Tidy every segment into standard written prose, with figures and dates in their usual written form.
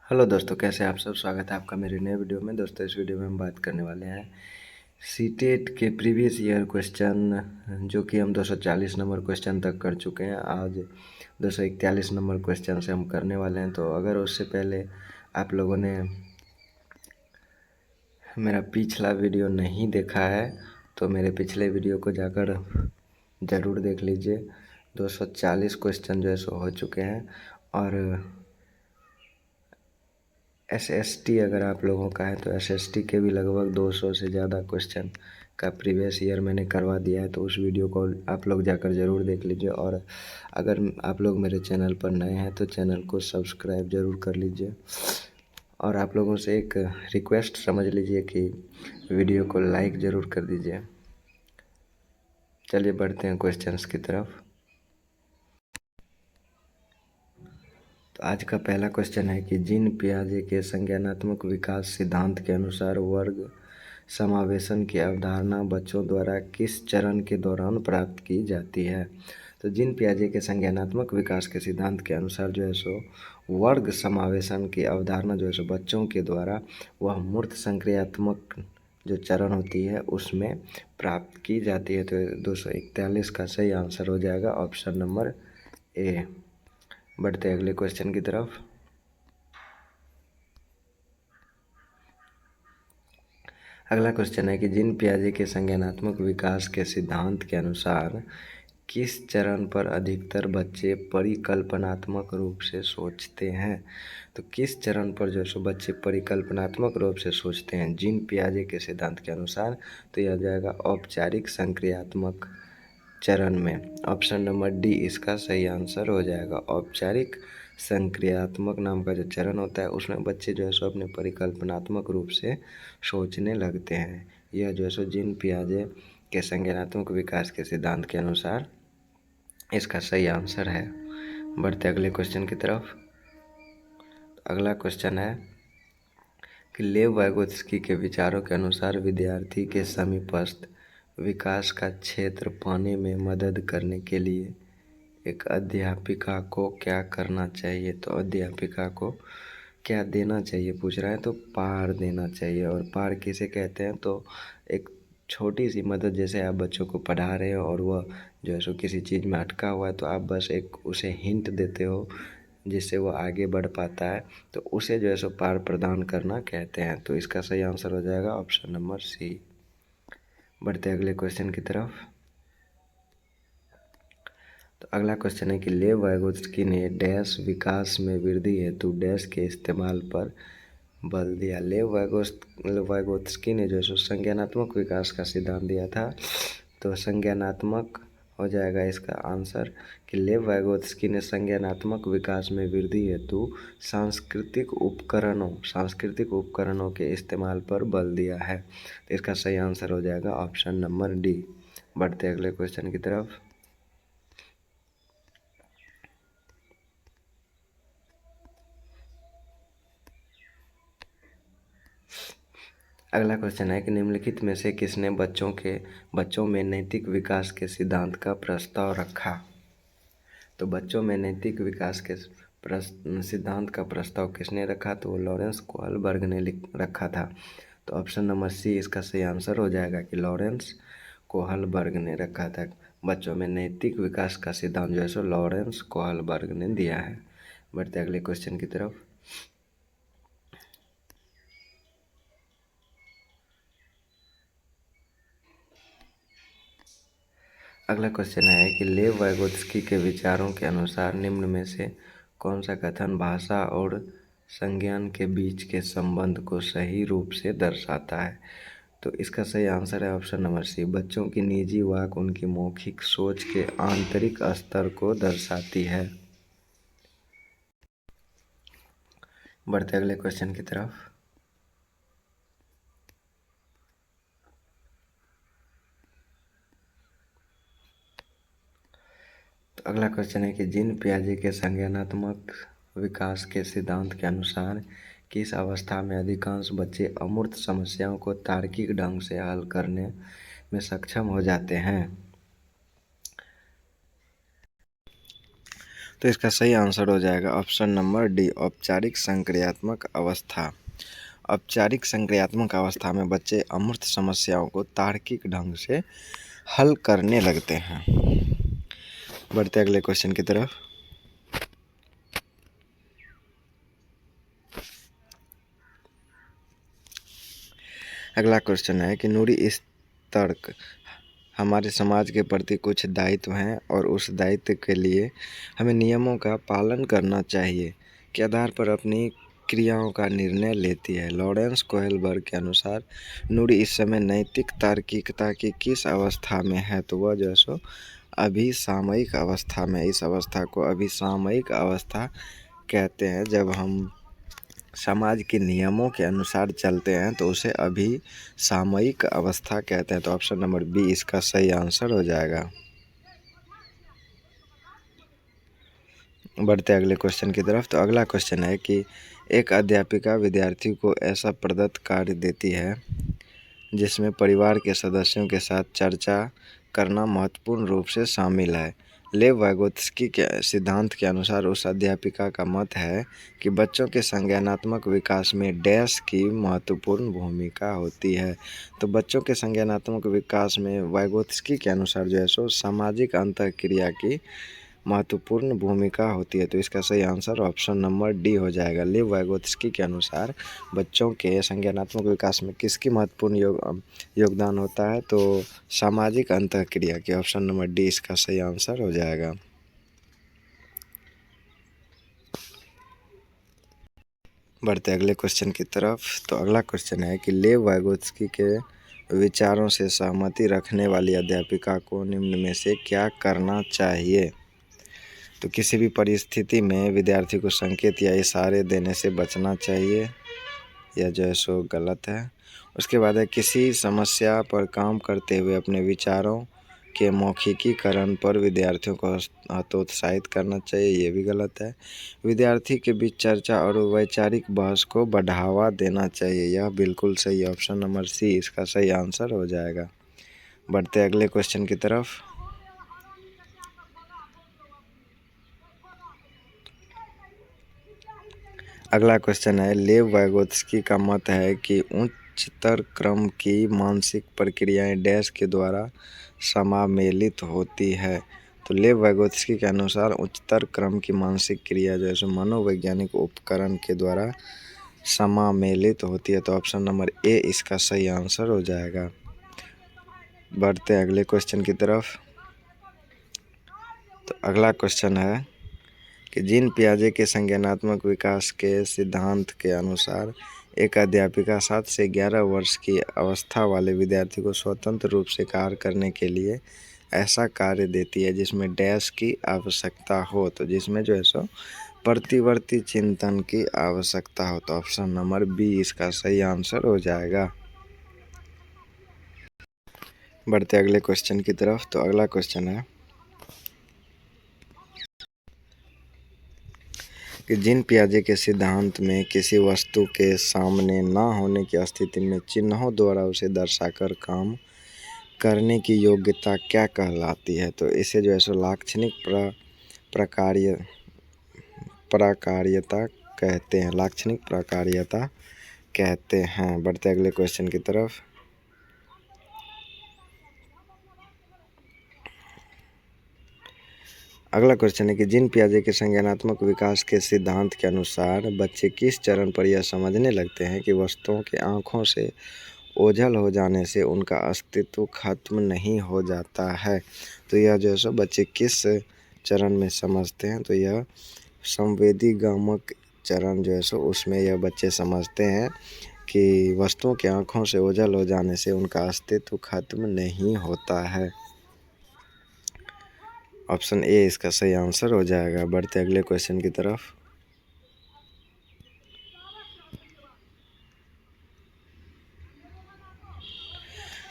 Hello दोस्तों, कैसे हैं आप सब। स्वागत है आपका मेरे नए वीडियो में। दोस्तों, इस वीडियो में हम बात करने वाले हैं सीटेट के प्रीवियस ईयर क्वेश्चन, जो कि हम 240 नंबर क्वेश्चन तक कर चुके हैं। आज 241 नंबर क्वेश्चन से हम करने वाले हैं। तो अगर उससे पहले आप लोगों ने मेरा पिछला वीडियो नहीं देखा है तो मेरे पिछले वीडियो को जाकर ज़रूर देख लीजिए। 240 क्वेश्चन जो है सो हो चुके हैं। और SST अगर आप लोगों का है तो SST के भी लगभग 200 से ज़्यादा क्वेश्चन का प्रीवियस ईयर मैंने करवा दिया है। तो उस वीडियो को आप लोग जाकर ज़रूर देख लीजिए। और अगर आप लोग मेरे चैनल पर नए हैं तो चैनल को सब्सक्राइब ज़रूर कर लीजिए। और आप लोगों से एक रिक्वेस्ट समझ लीजिए कि वीडियो को लाइक ज़रूर कर दीजिए। चलिए बढ़ते हैं क्वेश्चंस की तरफ। तो आज का पहला क्वेश्चन है कि जीन पियाजे के संज्ञानात्मक विकास सिद्धांत के अनुसार वर्ग समावेशन की अवधारणा बच्चों द्वारा किस चरण के दौरान प्राप्त की जाती है। तो जीन पियाजे के संज्ञानात्मक विकास के सिद्धांत के अनुसार जो है सो वर्ग समावेशन की अवधारणा जो है सो बच्चों के द्वारा वह मूर्त संक्रियात्मक जो चरण होती है उसमें प्राप्त की जाती है। तो 241 का सही आंसर हो जाएगा ऑप्शन नंबर ए। बढ़ते अगले क्वेश्चन की तरफ। अगला क्वेश्चन है कि जीन पियाजे के संज्ञानात्मक विकास के सिद्धांत के अनुसार किस चरण पर अधिकतर बच्चे परिकल्पनात्मक रूप से सोचते हैं। तो किस चरण पर जो सो बच्चे परिकल्पनात्मक रूप से सोचते हैं जीन पियाजे के सिद्धांत के अनुसार। तो यह जाएगा औपचारिक संक्रियात्मक चरण में। ऑप्शन नंबर डी इसका सही आंसर हो जाएगा। औपचारिक संक्रियात्मक नाम का जो चरण होता है उसमें बच्चे जो है सो अपने परिकल्पनात्मक रूप से सोचने लगते हैं। यह जो है सो जीन पियाजे के संज्ञानात्मक विकास के सिद्धांत के अनुसार इसका सही आंसर है। बढ़ते अगले क्वेश्चन की तरफ। अगला क्वेश्चन है कि लेव वाइगोत्स्की के विचारों के अनुसार विद्यार्थी के समीपस्थ विकास का क्षेत्र पाने में मदद करने के लिए एक अध्यापिका को क्या करना चाहिए। तो अध्यापिका को क्या देना चाहिए पूछ रहा है। तो पार देना चाहिए। और पार किसे कहते हैं। तो एक छोटी सी मदद, जैसे आप बच्चों को पढ़ा रहे हो और वह जो है सो किसी चीज़ में अटका हुआ है तो आप बस एक उसे हिंट देते हो जिससे वो आगे बढ़ पाता है, तो उसे जो है सो पार प्रदान करना कहते हैं। तो इसका सही आंसर हो जाएगा ऑप्शन नंबर सी। बढ़ते अगले क्वेश्चन की तरफ। तो अगला क्वेश्चन है कि लेव वाइगोत्स्की ने डैश विकास में वृद्धि हेतु डैश के इस्तेमाल पर बल दिया। लेव वाइगोत्स्की ने जो है संज्ञानात्मक विकास का सिद्धांत दिया था। तो संज्ञानात्मक हो जाएगा इसका आंसर कि लेव वाइगोत्स्की ने संज्ञानात्मक विकास में वृद्धि हेतु सांस्कृतिक उपकरणों के इस्तेमाल पर बल दिया है। तो इसका सही आंसर हो जाएगा ऑप्शन नंबर डी। बढ़ते अगले क्वेश्चन की तरफ। अगला क्वेश्चन है कि निम्नलिखित में से किसने बच्चों में नैतिक विकास के सिद्धांत का प्रस्ताव रखा। तो बच्चों में नैतिक विकास के सिद्धांत का प्रस्ताव किसने रखा। तो लॉरेंस कोहलबर्ग ने रखा था। तो ऑप्शन नंबर सी इसका सही आंसर हो जाएगा कि लॉरेंस कोहलबर्ग ने रखा था। बच्चों में नैतिक विकास का सिद्धांत जो है सो लॉरेंस कोहलबर्ग ने दिया है। बढ़ते अगले क्वेश्चन की तरफ। अगला क्वेश्चन है कि लेव वाइगोत्स्की के विचारों के अनुसार निम्न में से कौन सा कथन भाषा और संज्ञान के बीच के संबंध को सही रूप से दर्शाता है। तो इसका सही आंसर है ऑप्शन नंबर सी। बच्चों की निजी वाक उनकी मौखिक सोच के आंतरिक स्तर को दर्शाती है। बढ़ते अगले क्वेश्चन की तरफ। तो अगला क्वेश्चन है कि जीन पियाजे के संज्ञानात्मक विकास के सिद्धांत के अनुसार किस अवस्था में अधिकांश बच्चे अमूर्त समस्याओं को तार्किक ढंग से हल करने में सक्षम हो जाते हैं। तो इसका सही आंसर हो जाएगा ऑप्शन नंबर डी, औपचारिक संक्रियात्मक अवस्था। औपचारिक संक्रियात्मक अवस्था में बच्चे अमूर्त समस्याओं को तार्किक ढंग से हल करने लगते हैं। बढ़ते अगले क्वेश्चन की तरफ। अगला क्वेश्चन है कि नूरी इस तर्क हमारे समाज के प्रति कुछ दायित्व हैं और उस दायित्व के लिए हमें नियमों का पालन करना चाहिए के आधार पर अपनी क्रियाओं का निर्णय लेती है। लॉरेंस कोहेलबर्ग के अनुसार नूरी इस समय नैतिक तार्किकता की किस अवस्था में है, तो वह जो है सो अभिसामयिक अवस्था में। इस अवस्था को अभिसामयिक अवस्था कहते हैं। जब हम समाज के नियमों के अनुसार चलते हैं तो उसे अभिसामयिक अवस्था कहते हैं। तो ऑप्शन नंबर बी इसका सही आंसर हो जाएगा। बढ़ते अगले क्वेश्चन की तरफ। तो अगला क्वेश्चन है कि एक अध्यापिका विद्यार्थी को ऐसा प्रदत्त कार्य देती है जिसमें परिवार के सदस्यों के साथ चर्चा करना महत्वपूर्ण रूप से शामिल है। लेव वाइगोत्स्की के सिद्धांत के अनुसार उस अध्यापिका का मत है कि बच्चों के संज्ञानात्मक विकास में डैश की महत्वपूर्ण भूमिका होती है। तो बच्चों के संज्ञानात्मक विकास में वाइगोत्स्की के अनुसार जो है सो सामाजिक अंतःक्रिया की महत्वपूर्ण भूमिका होती है। तो इसका सही आंसर ऑप्शन नंबर डी हो जाएगा। लेव वाइगोत्स्की के अनुसार बच्चों के संज्ञानात्मक विकास में किसकी महत्वपूर्ण योगदान होता है, तो सामाजिक अंतःक्रिया की। ऑप्शन नंबर डी इसका सही आंसर हो जाएगा। बढ़ते अगले क्वेश्चन की तरफ। तो अगला क्वेश्चन है कि लेव वाइगोत्स्की के विचारों से सहमति रखने वाली अध्यापिका को निम्न में से क्या करना चाहिए। तो किसी भी परिस्थिति में विद्यार्थी को संकेत या इशारे देने से बचना चाहिए, यह जो है सो गलत है। उसके बाद है किसी समस्या पर काम करते हुए अपने विचारों के मौखिकीकरण पर विद्यार्थियों को हतोत्साहित करना चाहिए, ये भी गलत है। विद्यार्थी के बीच चर्चा और वैचारिक बहस को बढ़ावा देना चाहिए, यह बिल्कुल सही। ऑप्शन नंबर सी इसका सही आंसर हो जाएगा। बढ़ते अगले क्वेश्चन की तरफ। अगला क्वेश्चन है लेव वाइगोत्स्की का मत है कि उच्चतर क्रम की मानसिक प्रक्रियाएं डैश के द्वारा समामेलित होती है। तो लेव वाइगोत्स्की के अनुसार उच्चतर क्रम की मानसिक क्रिया जो है मनोवैज्ञानिक उपकरण के द्वारा समामेलित होती है। तो ऑप्शन नंबर ए इसका सही आंसर हो जाएगा। बढ़ते अगले क्वेश्चन की तरफ। तो अगला क्वेश्चन है कि जीन पियाजे के संज्ञानात्मक विकास के सिद्धांत के अनुसार एक अध्यापिका 7 से 11 वर्ष की अवस्था वाले विद्यार्थी को स्वतंत्र रूप से कार्य करने के लिए ऐसा कार्य देती है जिसमें डैश की आवश्यकता हो, तो जिसमें जो है सो प्रतिवर्ती चिंतन की आवश्यकता हो। तो ऑप्शन नंबर बी इसका सही आंसर हो जाएगा। बढ़ते अगले क्वेश्चन की तरफ। तो अगला क्वेश्चन है कि जीन पियाजे के सिद्धांत में किसी वस्तु के सामने न होने की स्थिति में चिन्हों द्वारा उसे दर्शाकर काम करने की योग्यता क्या कहलाती है। तो इसे जो है सो लाक्षणिक प्रकार्यता कहते हैं, लाक्षणिक प्रकार्यता कहते हैं। बढ़ते अगले क्वेश्चन की तरफ। अगला क्वेश्चन है कि जीन पियाजे के संज्ञानात्मक विकास के सिद्धांत के अनुसार बच्चे किस चरण पर यह समझने लगते हैं कि वस्तुओं के आँखों से ओझल हो जाने से उनका अस्तित्व खत्म नहीं हो जाता है। तो यह जो है सो बच्चे किस चरण में समझते हैं, तो यह संवेदीगामक चरण जो है सो उसमें यह बच्चे समझते हैं कि वस्तुओं के आँखों से ओझल हो जाने से उनका अस्तित्व खत्म नहीं होता है। ऑप्शन ए इसका सही आंसर हो जाएगा। बढ़ते अगले क्वेश्चन की तरफ।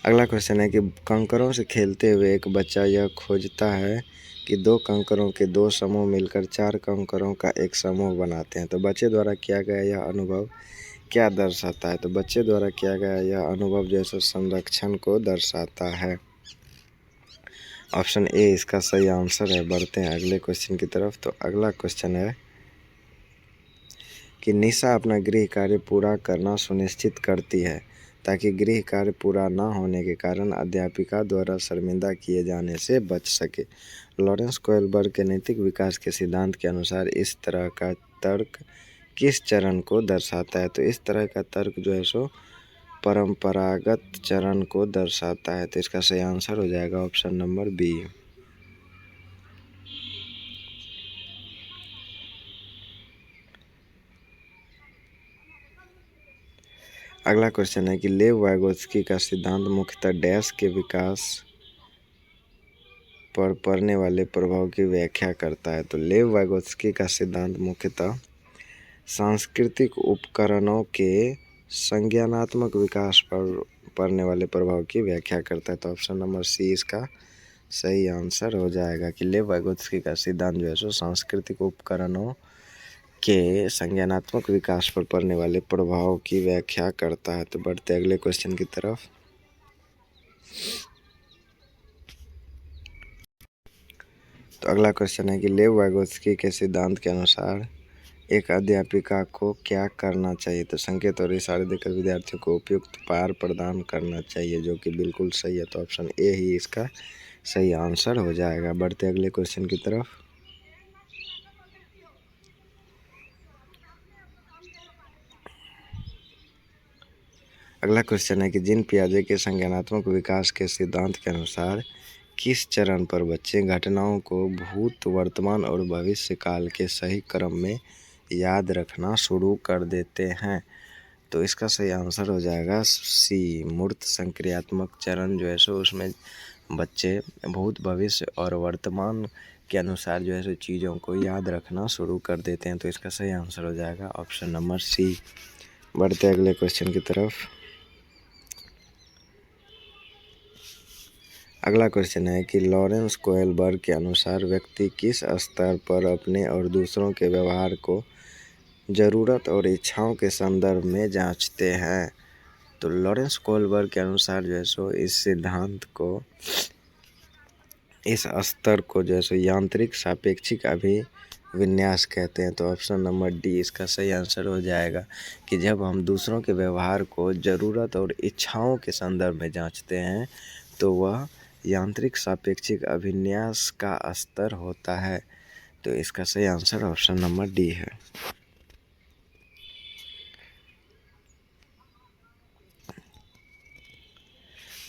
अगला क्वेश्चन है कि कंकरों से खेलते हुए एक बच्चा यह खोजता है कि 2 कंकरों के 2 समूह मिलकर 4 कंकरों का एक समूह बनाते हैं। तो बच्चे द्वारा किया गया यह अनुभव क्या दर्शाता है। तो बच्चे द्वारा किया गया यह अनुभव जो है संरक्षण को दर्शाता है। ऑप्शन ए इसका सही आंसर है। बढ़ते हैं अगले क्वेश्चन की तरफ। तो अगला क्वेश्चन है कि निशा अपना गृह कार्य पूरा करना सुनिश्चित करती है ताकि गृह कार्य पूरा न होने के कारण अध्यापिका द्वारा शर्मिंदा किए जाने से बच सके। लॉरेंस कोएलबर्ग के नैतिक विकास के सिद्धांत के अनुसार इस तरह का तर्क किस चरण को दर्शाता है? तो इस तरह का तर्क जो है सो परंपरागत चरण को दर्शाता है। तो इसका सही आंसर हो जाएगा ऑप्शन नंबर बी। अगला क्वेश्चन है कि लेव वाइगोत्स्की का सिद्धांत मुख्यतः डैश के विकास पर पड़ने वाले प्रभाव की व्याख्या करता है। तो लेव वाइगोत्स्की का सिद्धांत मुख्यतः सांस्कृतिक उपकरणों के संज्ञानात्मक विकास पर पड़ने वाले प्रभाव की व्याख्या करता है। तो ऑप्शन नंबर सी इसका सही आंसर हो जाएगा कि लेव वाइगोत्स्की का सिद्धांत जो है सो सांस्कृतिक उपकरणों के संज्ञानात्मक विकास पर पड़ने वाले प्रभाव की व्याख्या करता है। तो बढ़ते अगले क्वेश्चन की तरफ। तो अगला क्वेश्चन है कि लेव वाइगोत्स्की के सिद्धांत के अनुसार एक अध्यापिका को क्या करना चाहिए? तो संकेत और इशारे देकर विद्यार्थियों को उपयुक्त पार प्रदान करना चाहिए, जो कि बिल्कुल सही है। तो ऑप्शन ए ही इसका सही आंसर हो जाएगा। बढ़ते अगले क्वेश्चन की तरफ। अगला क्वेश्चन है कि जीन पियाजे के संज्ञानात्मक विकास के सिद्धांत के अनुसार किस चरण पर बच्चे घटनाओं को भूत, वर्तमान और भविष्य काल के सही क्रम में याद रखना शुरू कर देते हैं? तो इसका सही आंसर हो जाएगा सी, मूर्त संक्रियात्मक चरण जो है सो उसमें बच्चे भूत, भविष्य और वर्तमान के अनुसार जो है सो चीज़ों को याद रखना शुरू कर देते हैं। तो इसका सही आंसर हो जाएगा ऑप्शन नंबर सी। बढ़ते अगले क्वेश्चन की तरफ। अगला क्वेश्चन है कि लॉरेंस कोएलबर्ग के अनुसार व्यक्ति किस स्तर पर अपने और दूसरों के व्यवहार को ज़रूरत और इच्छाओं के संदर्भ में जांचते हैं? तो लॉरेंस कोएलबर्ग के अनुसार जो है सो इस सिद्धांत को, इस स्तर को जो है सो यांत्रिक सापेक्षिक अभिविन्यास कहते हैं। तो ऑप्शन नंबर डी इसका सही आंसर हो जाएगा कि जब हम दूसरों के व्यवहार को ज़रूरत और इच्छाओं के संदर्भ में जांचते हैं तो वह यांत्रिक सापेक्षिक अभिविन्यास का स्तर होता है। तो इसका सही आंसर ऑप्शन नंबर डी है।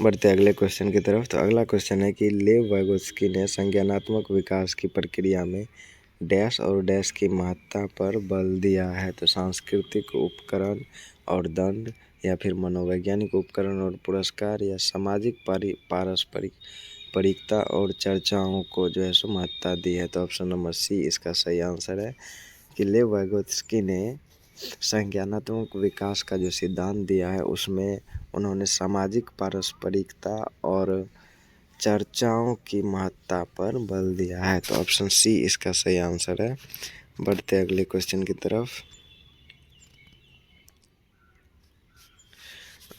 बढ़ते अगले क्वेश्चन की तरफ। तो अगला क्वेश्चन है कि लेव वाइगोत्स्की ने संज्ञानात्मक विकास की प्रक्रिया में डैश और डैश की महत्ता पर बल दिया है? तो सांस्कृतिक उपकरण और दंड, या फिर मनोवैज्ञानिक उपकरण और पुरस्कार, या सामाजिक पारस्परिकता और चर्चाओं को जो है सो महत्ता दी है? तो ऑप्शन नंबर सी इसका सही आंसर है कि लेव वाइगोत्स्की ने संज्ञानात्मक विकास का जो सिद्धांत दिया है उसमें उन्होंने सामाजिक पारस्परिकता और चर्चाओं की महत्ता पर बल दिया है। तो ऑप्शन सी इसका सही आंसर है। बढ़ते अगले क्वेश्चन की तरफ।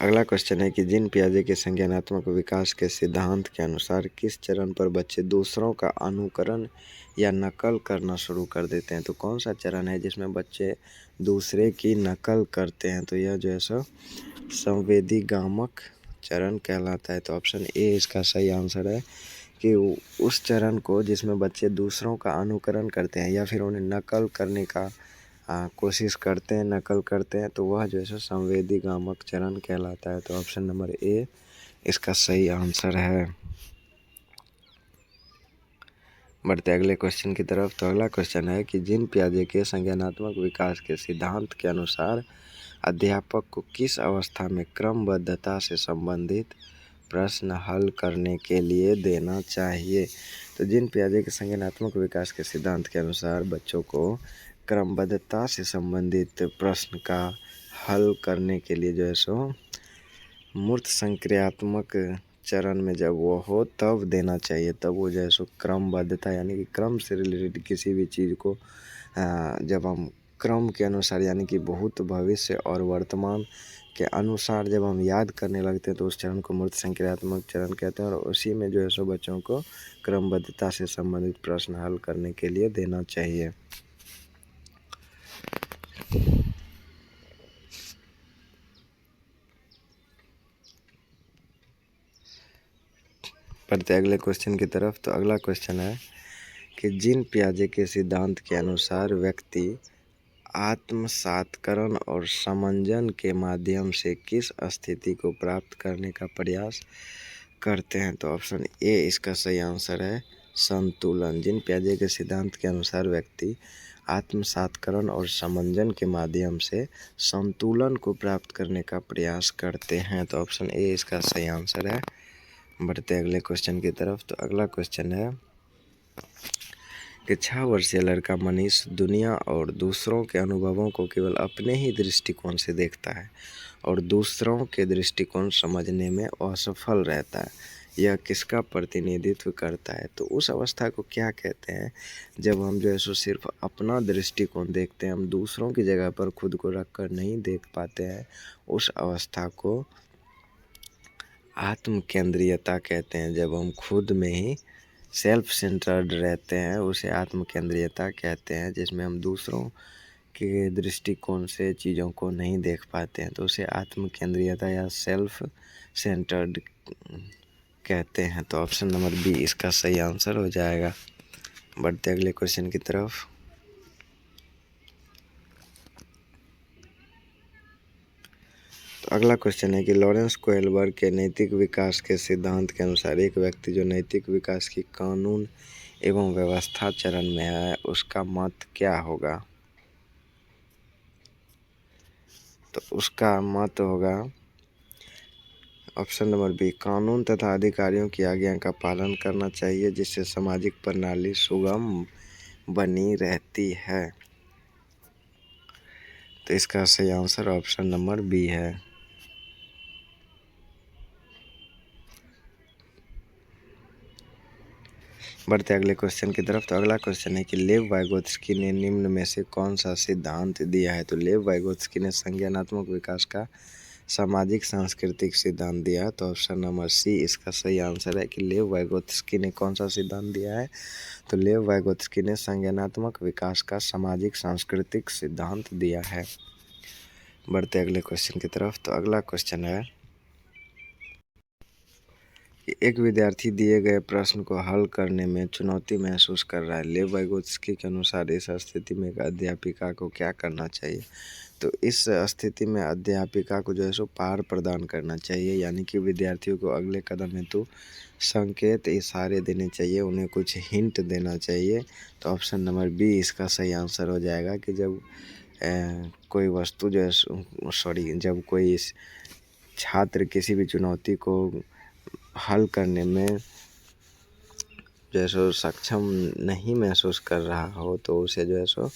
अगला क्वेश्चन है कि जीन पियाजे के संज्ञानात्मक विकास के सिद्धांत के अनुसार किस चरण पर बच्चे दूसरों का अनुकरण या नकल करना शुरू कर देते हैं? तो कौन सा चरण है जिसमें बच्चे दूसरे की नकल करते हैं? तो यह जो है सो संवेदीगामक चरण कहलाता है। तो ऑप्शन ए इसका सही आंसर है कि उस चरण को जिसमें बच्चे दूसरों का अनुकरण करते हैं या फिर उन्हें नकल करने का कोशिश करते हैं, नकल करते हैं, तो वह जो है सो संवेदीगामक चरण कहलाता है। तो ऑप्शन नंबर ए इसका सही आंसर है। बढ़ते अगले क्वेश्चन की तरफ। तो अगला क्वेश्चन है कि जीन पियाजे के संज्ञानात्मक विकास के सिद्धांत के अनुसार अध्यापक को किस अवस्था में क्रमबद्धता से संबंधित प्रश्न हल करने के लिए देना चाहिए? तो जीन पियाजे के संज्ञानात्मक विकास के सिद्धांत के अनुसार बच्चों को क्रमबद्धता से संबंधित प्रश्न का हल करने के लिए जो है सो मूर्त संक्रियात्मक चरण में जब वो हो तब देना चाहिए। तब वो जो है सो क्रमबद्धता यानी कि क्रम से रिलेटेड किसी भी चीज़ को जब हम क्रम के अनुसार, यानी कि भूत, भविष्य और वर्तमान के अनुसार जब हम याद करने लगते हैं तो उस चरण को मूर्त संक्रियात्मक चरण कहते हैं। और उसी में जो है सो बच्चों को क्रमबद्धता से संबंधित प्रश्न हल करने के लिए देना चाहिए। पढ़ते अगले क्वेश्चन की तरफ। तो अगला क्वेश्चन है कि जीन पियाजे के सिद्धांत के अनुसार व्यक्ति आत्मसातकरण और समंजन के माध्यम से किस स्थिति को प्राप्त करने का प्रयास करते हैं? तो ऑप्शन ए इसका सही आंसर है संतुलन। जीन पियाजे के सिद्धांत के अनुसार व्यक्ति आत्मसातकरण और समंजन के माध्यम से संतुलन को प्राप्त करने का प्रयास करते हैं। तो ऑप्शन ए इसका सही आंसर है। बढ़ते अगले क्वेश्चन की तरफ। तो अगला क्वेश्चन है कि 6 वर्षीय लड़का मनीष दुनिया और दूसरों के अनुभवों को केवल अपने ही दृष्टिकोण से देखता है और दूसरों के दृष्टिकोण समझने में असफल रहता है। यह किसका प्रतिनिधित्व करता है? तो उस अवस्था को क्या कहते हैं जब हम जो है सो सिर्फ अपना दृष्टिकोण देखते हैं, हम दूसरों की जगह पर खुद को रख कर नहीं देख पाते हैं। उस अवस्था को आत्म केंद्रीयता कहते हैं। जब हम खुद में ही सेल्फ सेंटर्ड रहते हैं उसे आत्म केंद्रीयता कहते हैं, जिसमें हम दूसरों के दृष्टिकोण से चीज़ों को नहीं देख पाते हैं, तो उसे आत्म केंद्रीयता या सेल्फ सेंटर्ड कहते हैं। तो ऑप्शन नंबर बी इसका सही आंसर हो जाएगा। बढ़ते अगले क्वेश्चन की तरफ। तो अगला क्वेश्चन है कि लॉरेंस कोहेलबर्ग के नैतिक विकास के सिद्धांत के अनुसार एक व्यक्ति जो नैतिक विकास की कानून एवं व्यवस्था चरण में है उसका मत क्या होगा? तो उसका मत होगा ऑप्शन नंबर बी कानून तथा अधिकारियों की आज्ञा का पालन करना चाहिए जिससे सामाजिक प्रणाली सुगम बनी रहती है। तो इसका सही आंसर ऑप्शन नंबर बी है। बढ़ते अगले क्वेश्चन की तरफ। तो अगला क्वेश्चन है कि लेव वाइगोत्स्की ने निम्न में से कौन सा सिद्धांत दिया है? तो लेव वाइगोत्स्की ने संज्ञानात्मक विकास का सामाजिक सांस्कृतिक सिद्धांत दिया। तो ऑप्शन नंबर सी इसका सही आंसर है कि लेव वाइगोत्स्की ने कौन सा सिद्धांत दिया है? तो लेव वाइगोत्स्की ने संज्ञानात्मक विकास का सामाजिक सांस्कृतिक सिद्धांत दिया है। बढ़ते अगले क्वेश्चन की तरफ। तो अगला क्वेश्चन है कि एक विद्यार्थी दिए गए प्रश्न को हल करने में चुनौती महसूस कर रहा है। लेव वाइगोत्स्की के अनुसार इस स्थिति में एक अध्यापिका को क्या करना चाहिए? तो इस स्थिति में अध्यापिका को जो है सो पार प्रदान करना चाहिए, यानी कि विद्यार्थियों को अगले कदम हेतु संकेत इशारे देने चाहिए, उन्हें कुछ हिंट देना चाहिए। तो ऑप्शन नंबर बी इसका सही आंसर हो जाएगा कि जब कोई वस्तु जो है जब कोई छात्र किसी भी चुनौती को हल करने में जो है सो सक्षम नहीं महसूस कर रहा हो तो उसे जो है सो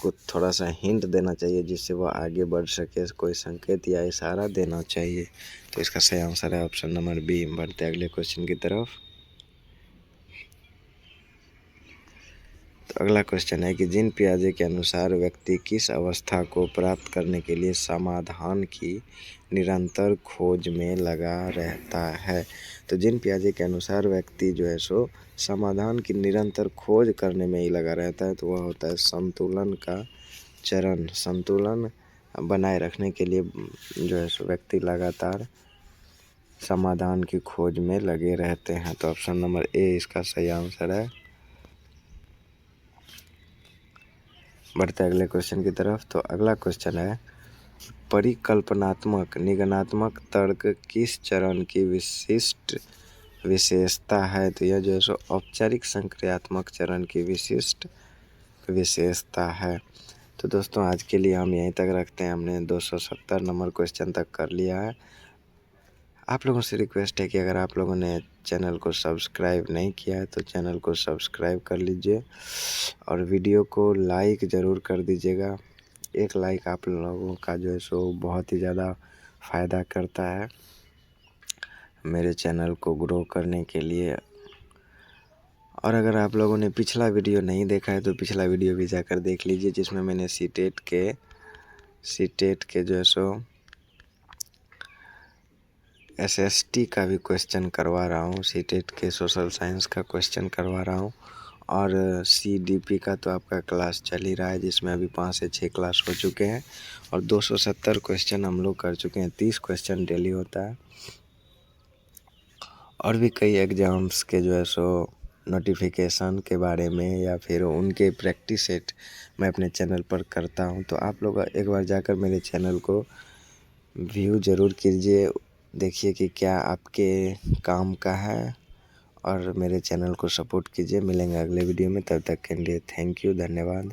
कुछ थोड़ा सा हिंट देना चाहिए जिससे वह आगे बढ़ सके, कोई संकेत या इशारा देना चाहिए। तो इसका सही आंसर है ऑप्शन नंबर बी। बढ़ते अगले क्वेश्चन की तरफ। तो अगला क्वेश्चन है कि जीन पियाजे के अनुसार व्यक्ति किस अवस्था को प्राप्त करने के लिए समाधान की निरंतर खोज में लगा रहता है? तो जीन पियाजे के अनुसार व्यक्ति जो है सो समाधान की निरंतर खोज करने में ही लगा रहता है, तो वह होता है संतुलन का चरण। संतुलन बनाए रखने के लिए जो है सो व्यक्ति लगातार समाधान की खोज में लगे रहते हैं। तो ऑप्शन नंबर ए इसका सही आंसर है। बढ़ते अगले क्वेश्चन की तरफ। तो अगला क्वेश्चन है परिकल्पनात्मक निगमनात्मक तर्क किस चरण की विशिष्ट विशेषता है? तो यह जो है सो औपचारिक संक्रियात्मक चरण की विशिष्ट विशेषता है। तो दोस्तों आज के लिए हम यहीं तक रखते हैं। हमने 270 नंबर क्वेश्चन तक कर लिया है। आप लोगों से रिक्वेस्ट है कि अगर आप लोगों ने चैनल को सब्सक्राइब नहीं किया है तो चैनल को सब्सक्राइब कर लीजिए और वीडियो को लाइक ज़रूर कर दीजिएगा। एक लाइक आप लोगों का जो है सो बहुत ही ज़्यादा फ़ायदा करता है मेरे चैनल को ग्रो करने के लिए। और अगर आप लोगों ने पिछला वीडियो नहीं देखा है तो पिछला वीडियो भी जाकर देख लीजिए, जिसमें मैंने सीटेट के जो है सो एसएसटी का भी क्वेश्चन करवा रहा हूँ, सीटेट के सोशल साइंस का क्वेश्चन करवा रहा हूँ, और सीडीपी का तो आपका क्लास चल ही रहा है, जिसमें अभी 5 से 6 क्लास हो चुके हैं और 270 क्वेश्चन हम लोग कर चुके हैं। 30 क्वेश्चन डेली होता है। और भी कई एग्ज़ाम्स के जो है सो नोटिफिकेशन के बारे में या फिर उनके प्रैक्टिस सेट मैं अपने चैनल पर करता हूं, तो आप लोग एक बार जाकर मेरे चैनल को व्यू ज़रूर कीजिए, देखिए कि क्या आपके काम का है, और मेरे चैनल को सपोर्ट कीजिए। मिलेंगे अगले वीडियो में, तब तक के लिए थैंक यू, धन्यवाद।